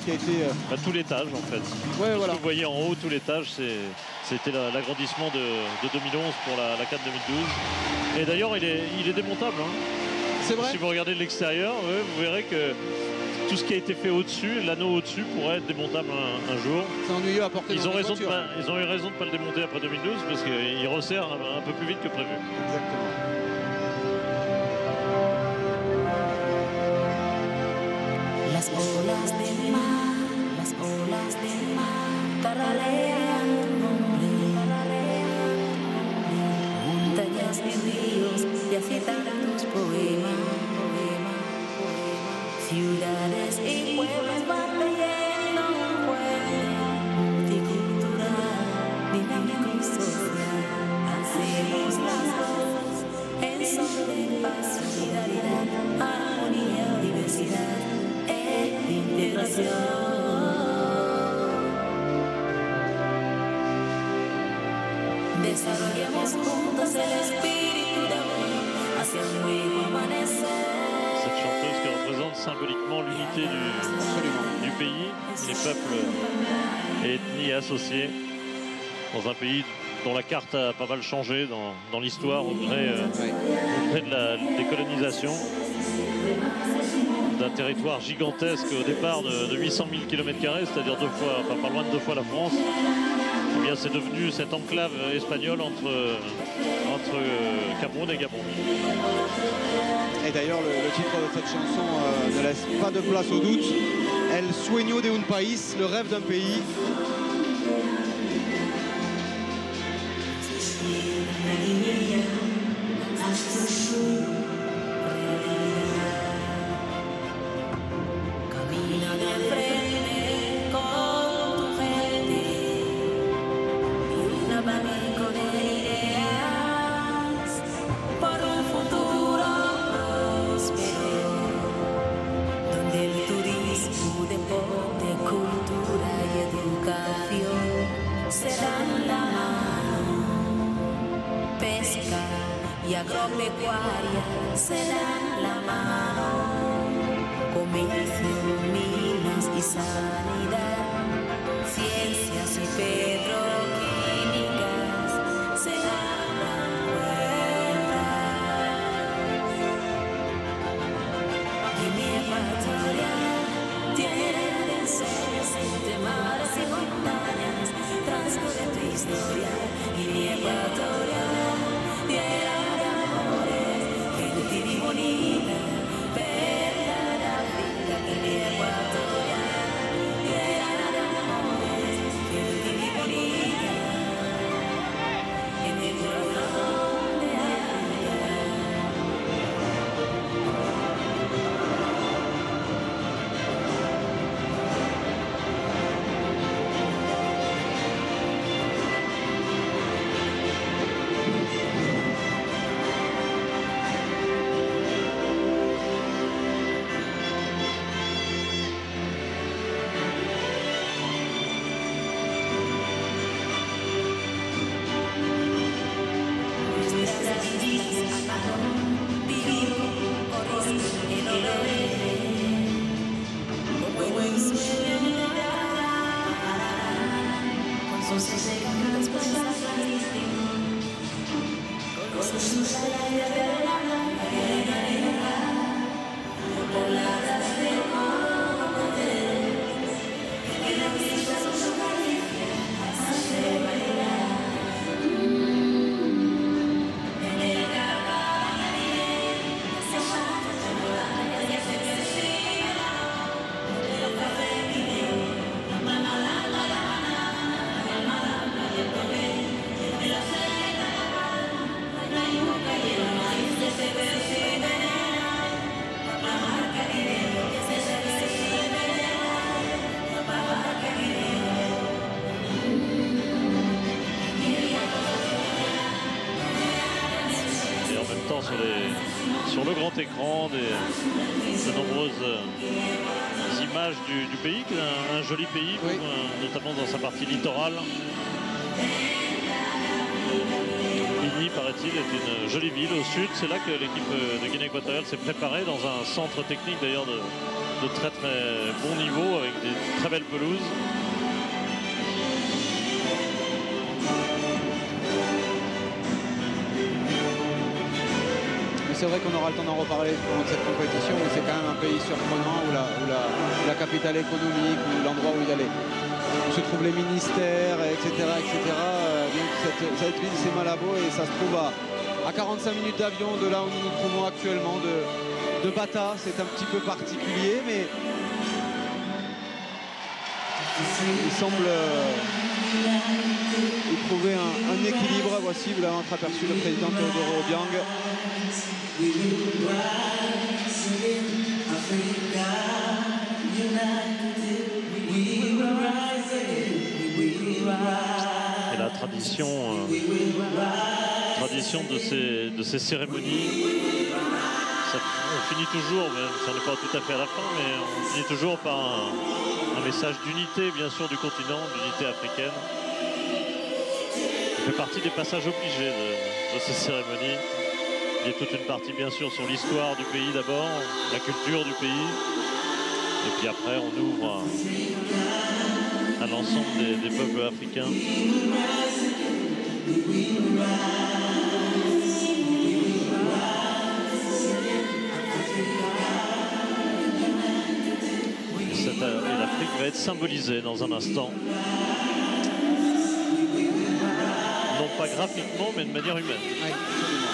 qui a été... tout l'étage en fait. Ouais, voilà. Vous voyez en haut tout l'étage, c'était l'agrandissement de 2011 pour la Cannes 2012. Et d'ailleurs il est démontable. Hein. C'est vrai. Si vous regardez de l'extérieur, vous verrez que tout ce qui a été fait au-dessus, l'anneau au-dessus pourrait être démontable un jour. C'est ennuyeux à porter dans une voiture. Ils ont eu raison de ne pas le démonter après 2012 parce qu'il resserre un peu plus vite que prévu. Exactement. Las olas del mar tararea tu nombre, montañas y ríos te agitan tus poemas, ciudades y pueblos van leyendo un puente multicultural, dinámico y social. Hacemos las dos en son de paz, solidaridad, armonía, diversidad e integración. Desarrollemos juntos el espíritu de unión hacia un nuevo amanecer. Cette chanteuse qui représente symboliquement l'unité du pays, les peuples et ethnies associés dans un pays dont la carte a pas mal changé dans l'histoire au gré de la décolonisation. D'un territoire gigantesque au départ de 800 000 km², c'est-à-dire pas loin de 2 fois la France. Eh bien, c'est devenu cette enclave espagnole entre Cameroun et Gabon. Et d'ailleurs, le titre de cette chanson ne laisse pas de place au doute. El sueño de un país, le rêve d'un pays. Camina de frente con tu gente y un abanico de ideas por un futuro próspero, donde el turismo, deporte, cultura y educación se dan la mano, pesca y agropecuaria se dan la mano. Comercio, minas y sanidad, ciencias y petroquímicas se abran puertas. Guinea Ecuatorial tiene enseños entre mares y montañas, transcurre tu historia. Guinea Ecuatorial, tierra de amores, gentil y bonita. Guinea Ecuatorial, tierra de amores, gentil y bonita, en el corazón de África. Sur le grand écran de nombreuses images du pays, qui est un joli pays, oui. Notamment dans sa partie littorale. Bini, paraît-il, est une jolie ville au sud. C'est là que l'équipe de Guinée équatoriale s'est préparée dans un centre technique d'ailleurs de très très bon niveau avec des très belles pelouses. C'est vrai qu'on aura le temps d'en reparler pendant cette compétition, mais c'est quand même un pays surprenant où la capitale économique, où l'endroit où où se trouvent les ministères, etc. Donc cette ville, c'est Malabo, et ça se trouve à 45 minutes d'avion de là où nous nous trouvons actuellement, de Bata. C'est un petit peu particulier, mais il semble y trouver un équilibre. Voici, vous l'avez entreaperçu, le président Teodoro Obiang. Et la tradition de ces cérémonies, on finit toujours, même si on n'est pas tout à fait à la fin, mais on finit toujours par un message d'unité, bien sûr, du continent, d'unité africaine. Ça fait partie des passages obligés de ces cérémonies. Il y a toute une partie, bien sûr, sur l'histoire du pays d'abord, la culture du pays. Et puis après, on ouvre à l'ensemble des peuples africains. Et l'Afrique va être symbolisée dans un instant. Non pas graphiquement, mais de manière humaine. Oui, absolument.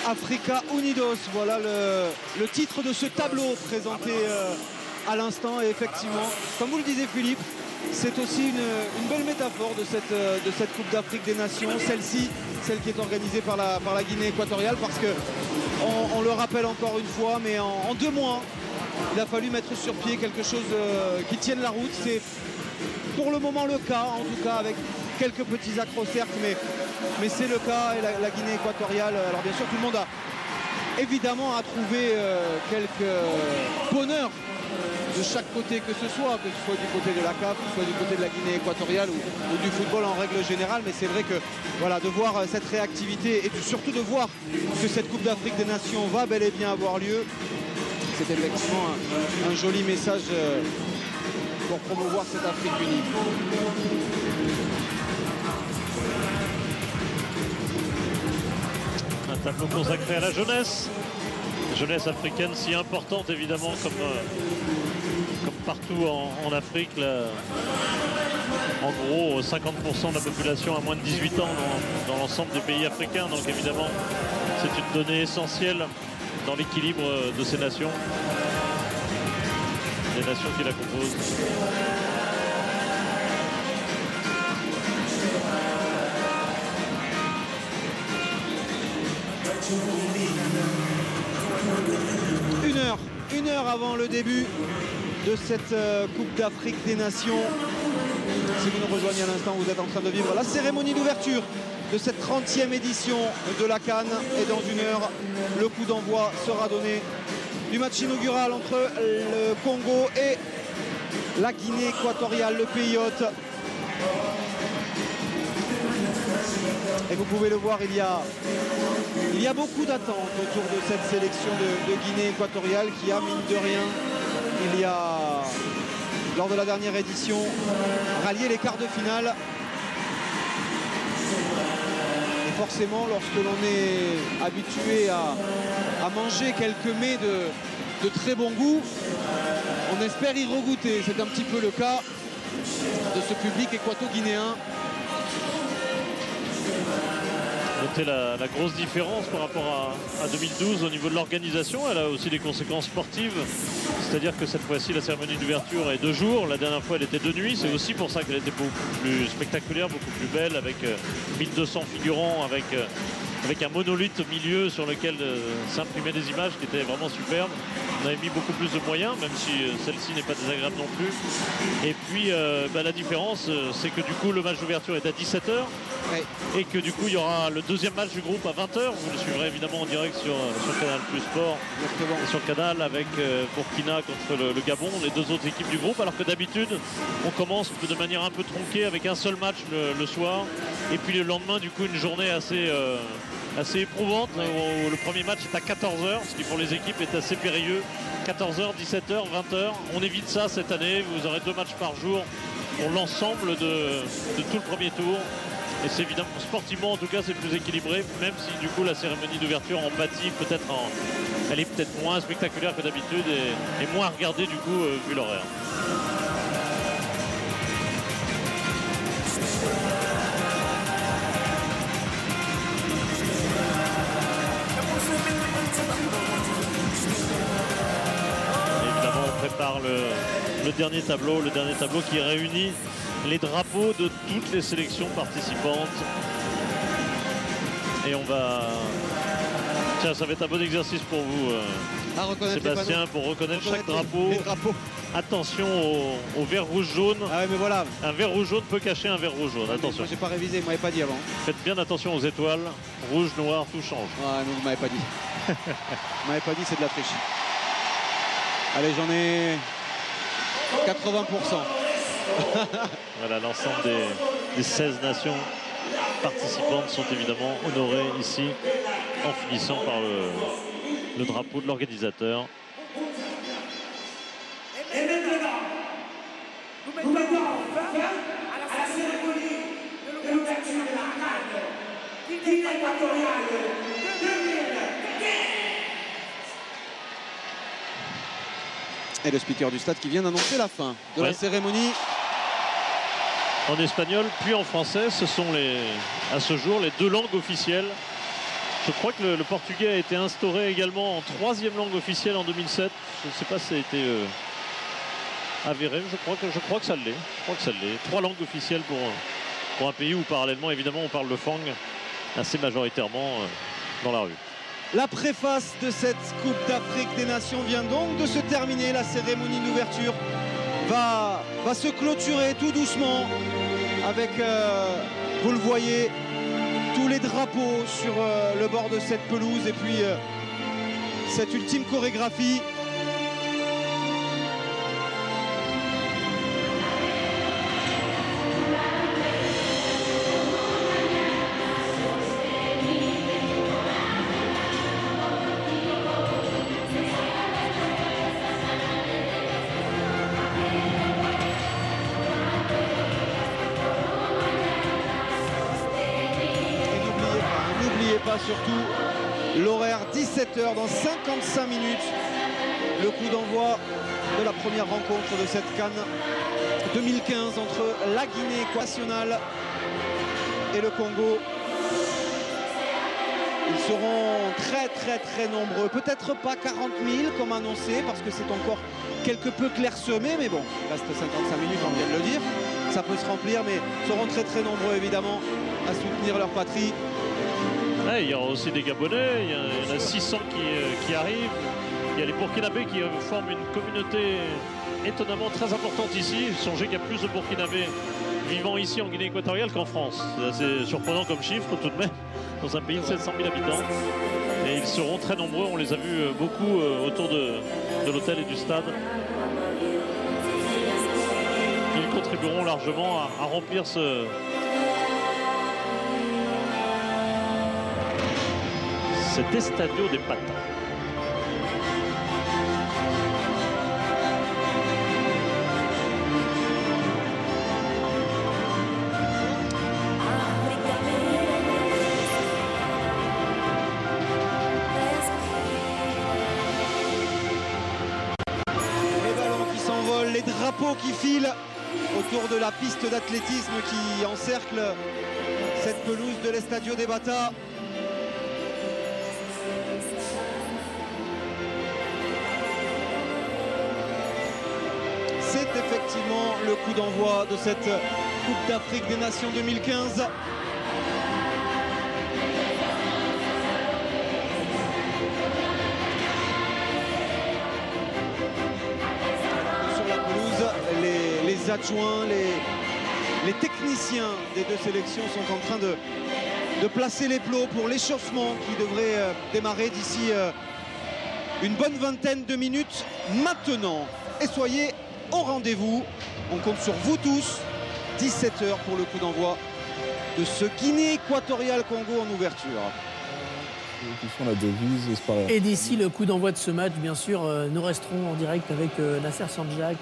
Africa Unidos, voilà le titre de ce tableau présenté à l'instant. Et effectivement, comme vous le disiez Philippe, c'est aussi une belle métaphore de cette Coupe d'Afrique des Nations, celle qui est organisée par la Guinée équatoriale, parce que on le rappelle encore une fois, mais en 2 mois, il a fallu mettre sur pied quelque chose qui tienne la route. C'est pour le moment le cas, en tout cas avec quelques petits accros certes, mais c'est le cas. Et la Guinée équatoriale, alors bien sûr tout le monde a évidemment trouvé quelques bonheurs de chaque côté que ce soit du côté de la CAF, que ce soit du côté de la Guinée équatoriale ou du football en règle générale. Mais c'est vrai que voilà, de voir cette réactivité et surtout de voir que cette Coupe d'Afrique des Nations va bel et bien avoir lieu, c'est effectivement un joli message pour promouvoir cette Afrique unie. Un tableau consacré à la jeunesse africaine, si importante évidemment comme partout en Afrique. Là, en gros, 50% de la population a moins de 18 ans dans l'ensemble des pays africains. Donc évidemment, c'est une donnée essentielle dans l'équilibre de ces nations, les nations qui la composent. Une heure avant le début de cette Coupe d'Afrique des Nations. Si vous nous rejoignez à l'instant, vous êtes en train de vivre la cérémonie d'ouverture de cette 30e édition de la CAN. Et dans 1 heure, le coup d'envoi sera donné du match inaugural entre le Congo et la Guinée équatoriale, le pays hôte. Et vous pouvez le voir, il y a beaucoup d'attentes autour de cette sélection de Guinée équatoriale qui a, mine de rien, il y a lors de la dernière édition, rallier les quarts de finale. Et forcément, lorsque l'on est habitué à manger quelques mets de très bon goût, on espère y regoûter. C'est un petit peu le cas de ce public équato-guinéen. Notez la grosse différence par rapport à 2012 au niveau de l'organisation. Elle a aussi des conséquences sportives. C'est-à-dire que cette fois-ci, la cérémonie d'ouverture est 2 jours. La dernière fois, elle était de nuit. C'est aussi pour ça qu'elle était beaucoup plus spectaculaire, beaucoup plus belle, avec 1200 figurants, avec un monolithe au milieu sur lequel s'imprimaient des images qui étaient vraiment superbes. On avait mis beaucoup plus de moyens, même si celle-ci n'est pas désagréable non plus. Et puis la différence, c'est que du coup le match d'ouverture est à 17h. Ouais. Et que du coup il y aura le deuxième match du groupe à 20h. Vous le suivrez évidemment en direct sur Canal Plus Sport. Exactement. Et sur Canal avec Burkina contre le Gabon, les 2 autres équipes du groupe. Alors que d'habitude on commence de manière un peu tronquée avec un seul match le soir. Et puis le lendemain du coup une journée assez éprouvante, où le premier match est à 14h, ce qui pour les équipes est assez périlleux. 14h, 17h, 20h. On évite ça cette année. Vous aurez 2 matchs par jour pour l'ensemble de tout le premier tour. Et c'est évidemment, sportivement en tout cas, c'est plus équilibré, même si du coup la cérémonie d'ouverture en pâtit peut-être, elle est peut-être moins spectaculaire que d'habitude et moins regardée du coup vu l'horaire. Prépare le dernier tableau qui réunit les drapeaux de toutes les sélections participantes. Et on va... Tiens, ça va être un bon exercice pour vous, Sébastien, pour reconnaître chaque drapeau. Les drapeaux. Attention au vert rouge jaune. Ah ouais, mais voilà. Un vert rouge jaune peut cacher un vert rouge jaune. Attention. Moi j'ai pas révisé, vous m'avez pas dit avant. Faites bien attention aux étoiles. Rouge, noir, tout change. Ouais, mais vous m'avez pas dit. Vous m'avez pas dit, c'est de la triche. Allez, j'en ai 80%. Voilà, l'ensemble des 16 nations participantes sont évidemment honorées ici en finissant par le drapeau de l'organisateur. Et maintenant, nous mettons fin à la cérémonie de l'ouverture de la CAN Guinée équatoriale 2015. Et le speaker du stade qui vient d'annoncer la fin de la cérémonie. En espagnol puis en français, ce sont à ce jour les 2 langues officielles. Je crois que le portugais a été instauré également en 3e langue officielle en 2007. Je ne sais pas si ça a été avéré. Je crois que ça l'est. 3 langues officielles pour un pays où parallèlement évidemment on parle le fang assez majoritairement dans la rue. La préface de cette Coupe d'Afrique des Nations vient donc de se terminer. La cérémonie d'ouverture va se clôturer tout doucement avec, vous le voyez, tous les drapeaux sur le bord de cette pelouse et puis cette ultime chorégraphie. Surtout l'horaire 17h dans 55 minutes, le coup d'envoi de la première rencontre de cette CAN 2015 entre la Guinée équatoriale et le Congo. Ils seront très nombreux, peut-être pas 40 000 comme annoncé parce que c'est encore quelque peu clairsemé, mais bon, il reste 55 minutes, on vient de le dire, ça peut se remplir, mais ils seront très nombreux évidemment à soutenir leur patrie. Ouais, il y aura aussi des Gabonais, il y en a 600 qui arrivent. Il y a les Burkinabés qui forment une communauté étonnamment très importante ici. Songez qu'il y a plus de Burkinabés vivant ici en Guinée équatoriale qu'en France. C'est assez surprenant comme chiffre tout de même, dans un pays de 700 000 habitants. Et ils seront très nombreux, on les a vus beaucoup autour de l'hôtel et du stade. Ils contribueront largement à remplir cet Estadio des Patas. drapeaux qui filent autour de la piste d'athlétisme qui encercle cette pelouse de l'Estadio de Bata. C'est effectivement le coup d'envoi de cette Coupe d'Afrique des Nations 2015. Les adjoints, les techniciens des deux sélections sont en train de placer les plots pour l'échauffement qui devrait démarrer d'ici une bonne vingtaine de minutes maintenant. Et soyez au rendez-vous, on compte sur vous tous, 17h pour le coup d'envoi de ce Guinée équatoriale Congo en ouverture. La devise, et d'ici le coup d'envoi de ce match, bien sûr, nous resterons en direct avec Nasser Sanjak.